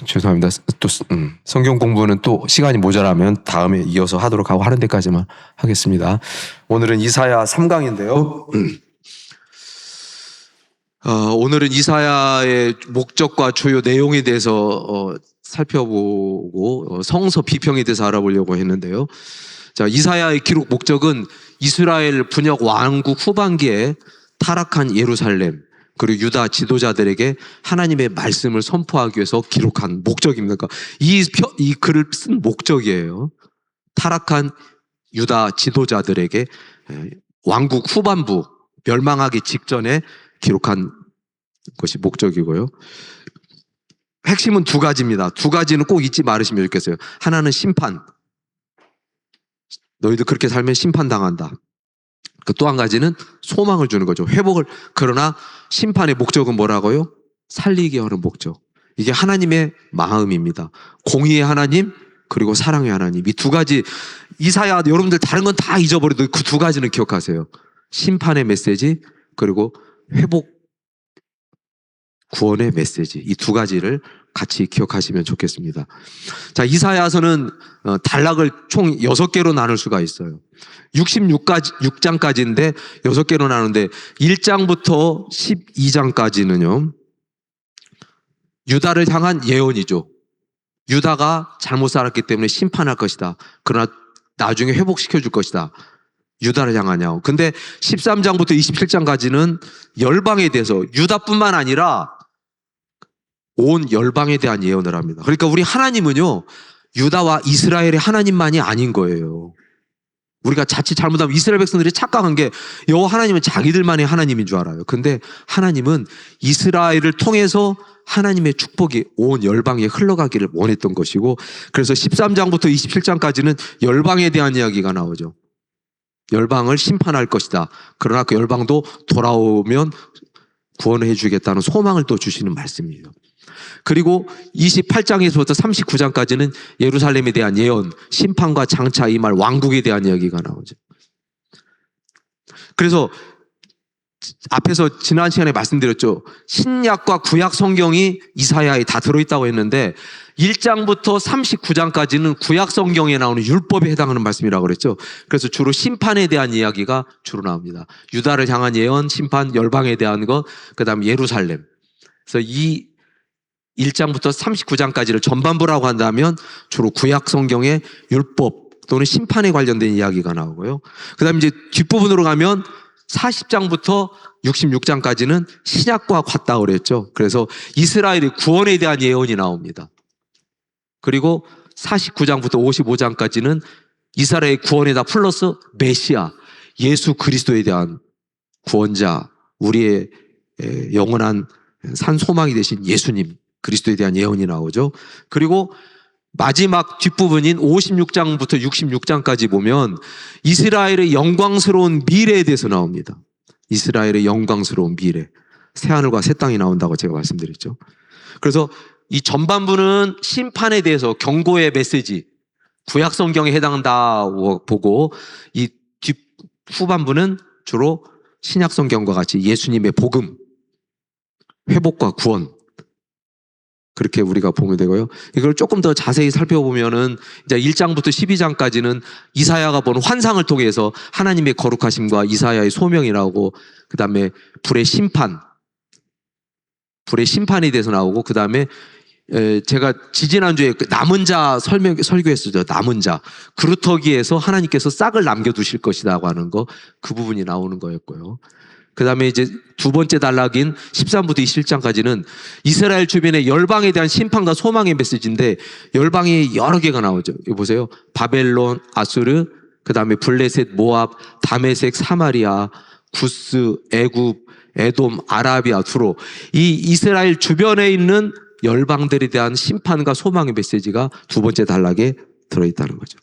죄송합니다. 또 성경 공부는 또 시간이 모자라면 다음에 이어서 하도록 하고 하는 데까지만 하겠습니다. 오늘은 이사야 3강인데요. 오늘은 이사야의 목적과 주요 내용에 대해서 살펴보고 성서 비평에 대해서 알아보려고 했는데요. 자, 이사야의 기록 목적은 이스라엘 분역 왕국 후반기에 타락한 예루살렘 그리고 유다 지도자들에게 하나님의 말씀을 선포하기 위해서 기록한 목적입니다. 이 글을 쓴 목적이에요. 타락한 유다 지도자들에게 왕국 후반부 멸망하기 직전에 기록한 것이 목적이고요. 핵심은 두 가지입니다. 두 가지는 꼭 잊지 말으시면 좋겠어요. 하나는 심판. 너희들 그렇게 살면 심판당한다. 또 한 가지는 소망을 주는 거죠. 회복을. 그러나 심판의 목적은 뭐라고요? 살리게 하는 목적. 이게 하나님의 마음입니다. 공의의 하나님 그리고 사랑의 하나님. 이 두 가지. 이사야 여러분들 다른 건 다 잊어버려도 그 두 가지는 기억하세요. 심판의 메시지 그리고 회복 구원의 메시지. 이 두 가지를 같이 기억하시면 좋겠습니다. 자, 이사야서는 단락을 총 6개로 나눌 수가 있어요. 66장까지인데 6개로 나누는데 1장부터 12장까지는요. 유다를 향한 예언이죠. 유다가 잘못 살았기 때문에 심판할 것이다. 그러나 나중에 회복시켜 줄 것이다. 유다를 향하냐고. 근데 13장부터 27장까지는 열방에 대해서 유다뿐만 아니라 온 열방에 대한 예언을 합니다. 그러니까 우리 하나님은요, 유다와 이스라엘의 하나님만이 아닌 거예요. 우리가 자칫 잘못하면 이스라엘 백성들이 착각한 게 여호와 하나님은 자기들만의 하나님인 줄 알아요. 근데 하나님은 이스라엘을 통해서 하나님의 축복이 온 열방에 흘러가기를 원했던 것이고, 그래서 13장부터 27장까지는 열방에 대한 이야기가 나오죠. 열방을 심판할 것이다. 그러나 그 열방도 돌아오면 구원을 해주겠다는 소망을 또 주시는 말씀이에요. 그리고 28장에서부터 39장까지는 예루살렘에 대한 예언, 심판과 장차 임할 왕국에 대한 이야기가 나오죠. 그래서 앞에서 지난 시간에 말씀드렸죠. 신약과 구약 성경이 이사야에 다 들어있다고 했는데 1장부터 39장까지는 구약 성경에 나오는 율법에 해당하는 말씀이라고 그랬죠. 그래서 주로 심판에 대한 이야기가 주로 나옵니다. 유다를 향한 예언, 심판, 열방에 대한 것, 그 다음에 예루살렘. 그래서 이 1장부터 39장까지를 전반부라고 한다면 주로 구약 성경의 율법 또는 심판에 관련된 이야기가 나오고요. 그 다음에 이제 뒷부분으로 가면 40장부터 66장까지는 신약과 같다고 그랬죠. 그래서 이스라엘의 구원에 대한 예언이 나옵니다. 그리고 49장부터 55장까지는 이스라엘의 구원에다 플러스 메시아, 예수 그리스도에 대한 구원자, 우리의 영원한 산 소망이 되신 예수님 그리스도에 대한 예언이 나오죠. 그리고 마지막 뒷부분인 56장부터 66장까지 보면 이스라엘의 영광스러운 미래에 대해서 나옵니다. 이스라엘의 영광스러운 미래. 새하늘과 새 땅이 나온다고 제가 말씀드렸죠. 그래서 이 전반부는 심판에 대해서 경고의 메시지, 구약 성경에 해당한다고 보고, 이 뒷 후반부는 주로 신약 성경과 같이 예수님의 복음, 회복과 구원, 그렇게 우리가 보면 되고요. 이걸 조금 더 자세히 살펴보면은 이제 1장부터 12장까지는 이사야가 보는 환상을 통해서 하나님의 거룩하심과 이사야의 소명이 나오고, 그 다음에 불의 심판에 대해서 나오고, 그 다음에 제가 지지난주에 남은 자 설교했었죠. 남은 자. 그루터기에서 하나님께서 싹을 남겨두실 것이라고 하는 거, 그 부분이 나오는 거였고요. 그 다음에 이제 두 번째 단락인 13부터 27장까지는 이스라엘 주변의 열방에 대한 심판과 소망의 메시지인데, 열방이 여러 개가 나오죠. 여기 보세요. 바벨론, 아수르, 그 다음에 블레셋, 모압, 다메섹, 사마리아, 구스, 애굽, 에돔, 아라비아, 두로. 이 이스라엘 주변에 있는 열방들에 대한 심판과 소망의 메시지가 두 번째 단락에 들어있다는 거죠.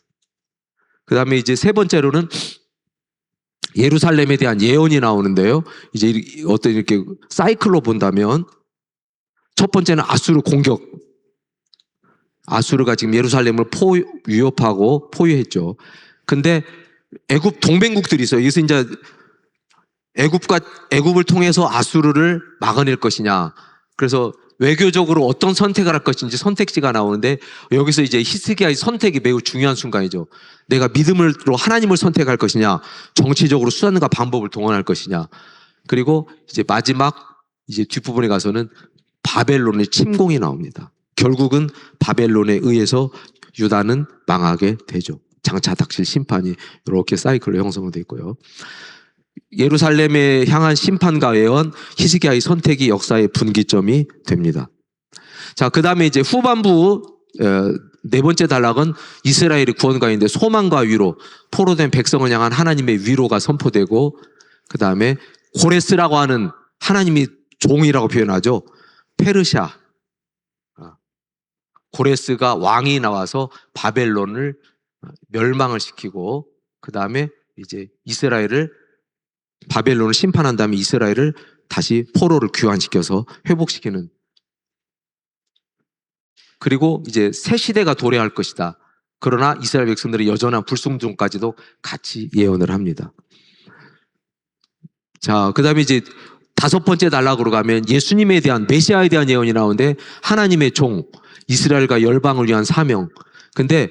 그 다음에 이제 세 번째로는 예루살렘에 대한 예언이 나오는데요. 이제 어떤 이렇게 사이클로 본다면 첫 번째는 아수르 공격. 아수르가 지금 예루살렘을 위협하고 포위했죠. 근데 애굽 동맹국들이 있어요. 그래서 이제 애굽을 통해서 아수르를 막아낼 것이냐. 그래서 외교적으로 어떤 선택을 할 것인지 선택지가 나오는데 여기서 이제 히스기야의 선택이 매우 중요한 순간이죠. 내가 믿음으로 하나님을 선택할 것이냐, 정치적으로 수단과 방법을 동원할 것이냐. 그리고 이제 마지막 이제 뒷부분에 가서는 바벨론의 침공이 나옵니다. 결국은 바벨론에 의해서 유다는 망하게 되죠. 장차 닥칠 심판이 이렇게 사이클로 형성되어 있고요. 예루살렘에 향한 심판과 예언, 히스기야의 선택이 역사의 분기점이 됩니다. 자, 그 다음에 이제 후반부 네 번째 단락은 이스라엘의 구원가인데 소망과 위로, 포로된 백성을 향한 하나님의 위로가 선포되고, 그 다음에 고레스라고 하는 하나님이 종이라고 표현하죠. 페르시아, 고레스가 왕이 나와서 바벨론을 멸망을 시키고, 그 다음에 이제 이스라엘을 바벨론을 심판한 다음에 이스라엘을 다시 포로를 귀환시켜서 회복시키는, 그리고 이제 새 시대가 도래할 것이다. 그러나 이스라엘 백성들의 여전한 불순종까지도 같이 예언을 합니다. 자, 그 다음에 이제 다섯 번째 단락으로 가면 예수님에 대한, 메시아에 대한 예언이 나오는데 하나님의 종, 이스라엘과 열방을 위한 사명. 근데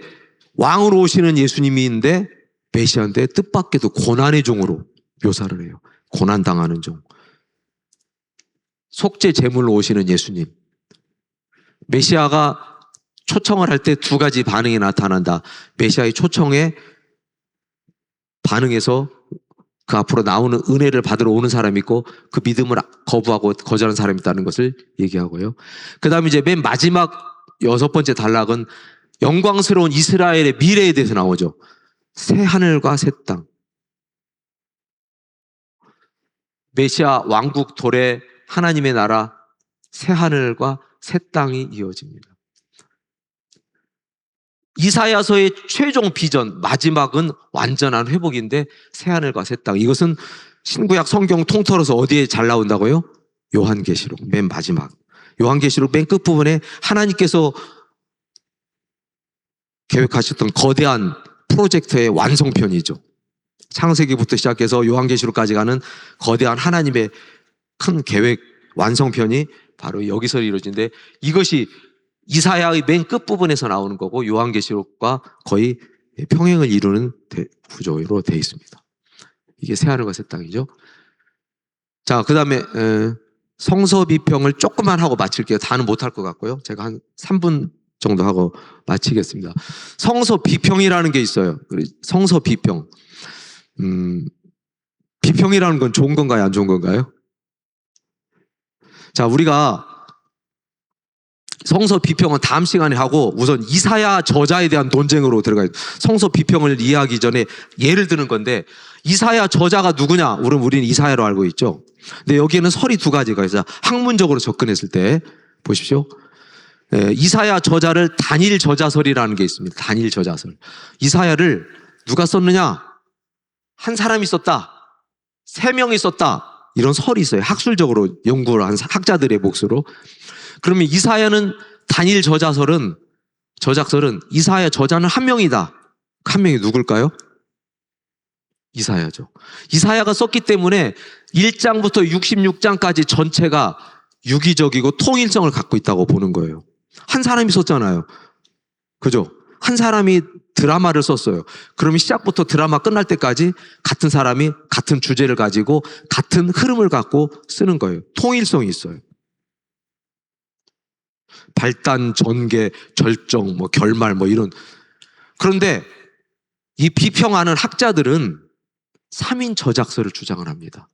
왕으로 오시는 예수님인데 메시아인데 뜻밖에도 고난의 종으로 묘사를 해요. 고난당하는 종. 속죄 제물로 오시는 예수님. 메시아가 초청을 할 때 두 가지 반응이 나타난다. 메시아의 초청에 반응해서 그 앞으로 나오는 은혜를 받으러 오는 사람이 있고 그 믿음을 거부하고 거절하는 사람이 있다는 것을 얘기하고요. 그 다음에 이제 맨 마지막 여섯 번째 단락은 영광스러운 이스라엘의 미래에 대해서 나오죠. 새 하늘과 새 땅. 메시아 왕국 도래, 하나님의 나라, 새 하늘과 새 땅이 이어집니다. 이사야서의 최종 비전, 마지막은 완전한 회복인데 새 하늘과 새 땅. 이것은 신구약 성경 통틀어서 어디에 잘 나온다고요? 요한계시록 맨 마지막. 요한계시록 맨 끝부분에 하나님께서 계획하셨던 거대한 프로젝트의 완성편이죠. 창세기부터 시작해서 요한계시록까지 가는 거대한 하나님의 큰 계획 완성편이 바로 여기서 이루어지는데 이것이 이사야의 맨 끝부분에서 나오는 거고 요한계시록과 거의 평행을 이루는 구조로 되어 있습니다. 이게 새하늘과 새 땅이죠. 자, 그 다음에 성서 비평을 조금만 하고 마칠게요. 다는 못할 것 같고요. 제가 한 3분 정도 하고 마치겠습니다. 성서 비평이라는 게 있어요. 성서 비평. 비평이라는 건 좋은 건가요? 안 좋은 건가요? 자, 우리가 성서 비평은 다음 시간에 하고 우선 이사야 저자에 대한 논쟁으로 들어가요. 성서 비평을 이해하기 전에 예를 드는 건데 이사야 저자가 누구냐? 우리는 이사야로 알고 있죠. 근데 여기에는 설이 두 가지가 있어요. 학문적으로 접근했을 때 보십시오. 이사야 저자를 단일 저자설이라는 게 있습니다. 단일 저자설. 이사야를 누가 썼느냐? 한 사람이 썼다. 3명이 썼다. 이런 설이 있어요. 학술적으로 연구를 한 학자들의 몫으로. 그러면 이사야는 단일 저자설은 이사야 저자는 한 명이다. 한 명이 누굴까요? 이사야죠. 이사야가 썼기 때문에 1장부터 66장까지 전체가 유기적이고 통일성을 갖고 있다고 보는 거예요. 한 사람이 썼잖아요. 그죠? 한 사람이 드라마를 썼어요. 그러면 시작부터 드라마 끝날 때까지 같은 사람이 같은 주제를 가지고 같은 흐름을 갖고 쓰는 거예요. 통일성이 있어요. 발단, 전개, 절정, 결말 이런. 그런데 이 비평하는 학자들은 3인 저작서를 주장을 합니다.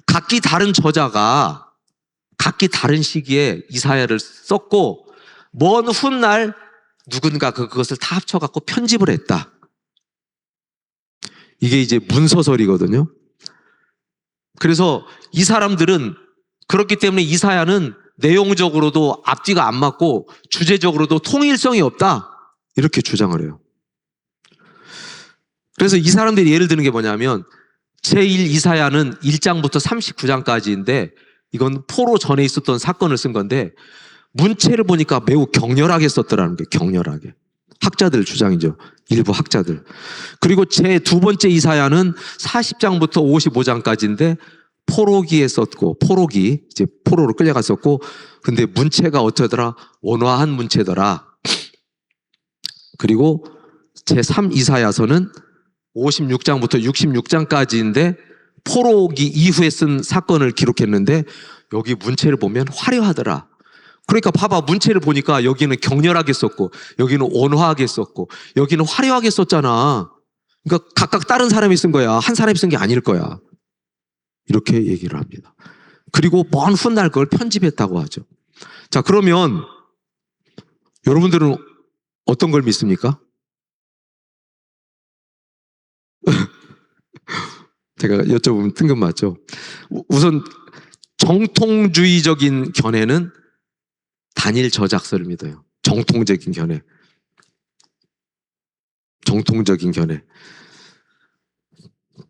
각기 다른 저자가 각기 다른 시기에 이사야를 썼고 먼 훗날 누군가 그것을 다 합쳐갖고 편집을 했다. 이게 이제 문서설이거든요. 그래서 이 사람들은 그렇기 때문에 이사야는 내용적으로도 앞뒤가 안 맞고 주제적으로도 통일성이 없다. 이렇게 주장을 해요. 그래서 이 사람들이 예를 드는 게 뭐냐면 제1 이사야는 1장부터 39장까지인데 이건 포로 전에 있었던 사건을 쓴 건데 문체를 보니까 매우 격렬하게 썼더라는 거예요. 격렬하게. 학자들 주장이죠. 일부 학자들. 그리고 제 두 번째 이사야는 40장부터 55장까지인데 포로기에 썼고 이제 포로로 끌려갔었고 근데 문체가 어쩌더라? 온화한 문체더라. 그리고 제3 이사야서는 56장부터 66장까지인데 포로기 이후에 쓴 사건을 기록했는데 여기 문체를 보면 화려하더라. 그러니까 봐봐, 문체를 보니까 여기는 격렬하게 썼고 여기는 온화하게 썼고 여기는 화려하게 썼잖아. 그러니까 각각 다른 사람이 쓴 거야. 한 사람이 쓴 게 아닐 거야. 이렇게 얘기를 합니다. 그리고 먼 훗날 그걸 편집했다고 하죠. 자, 그러면 여러분들은 어떤 걸 믿습니까? 제가 여쭤보면 뜬금맞죠. 우선 정통주의적인 견해는 단일 저작서를 믿어요. 정통적인 견해. 정통적인 견해.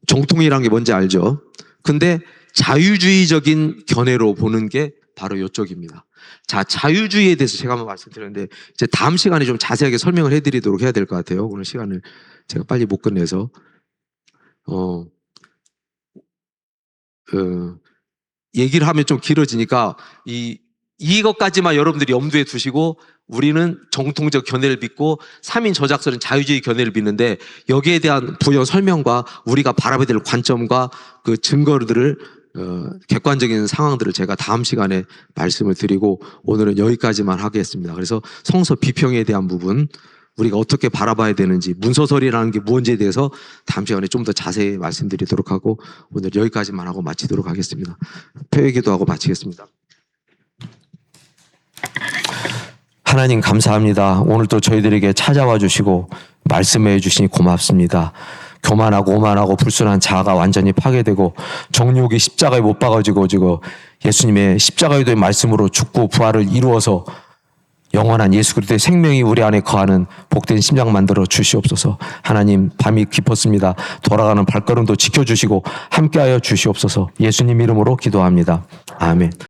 정통이란 게 뭔지 알죠? 근데 자유주의적인 견해로 보는 게 바로 이쪽입니다. 자, 자유주의에 대해서 제가 한번 말씀드렸는데 이제 다음 시간에 좀 자세하게 설명을 해드리도록 해야 될 것 같아요. 오늘 시간을 제가 빨리 못 끝내서 얘기를 하면 좀 길어지니까 이것까지만 여러분들이 염두에 두시고 우리는 정통적 견해를 믿고 3인 저작서는 자유주의 견해를 믿는데 여기에 대한 부연 설명과 우리가 바라봐야 될 관점과 그 증거들을 객관적인 상황들을 제가 다음 시간에 말씀을 드리고 오늘은 여기까지만 하겠습니다. 그래서 성서 비평에 대한 부분 우리가 어떻게 바라봐야 되는지 문서설이라는 게 무엇인지에 대해서 다음 시간에 좀 더 자세히 말씀드리도록 하고 오늘 여기까지만 하고 마치도록 하겠습니다. 폐회기도하고 마치겠습니다. 하나님 감사합니다. 오늘 또 저희들에게 찾아와 주시고 말씀해 주시니 고맙습니다. 교만하고 오만하고 불순한 자아가 완전히 파괴되고 정욕이 십자가에 못 박아지고 예수님의 십자가의 말씀으로 죽고 부활을 이루어서 영원한 예수 그리스도의 생명이 우리 안에 거하는 복된 심장 만들어 주시옵소서. 하나님 밤이 깊었습니다. 돌아가는 발걸음도 지켜주시고 함께하여 주시옵소서. 예수님 이름으로 기도합니다. 아멘.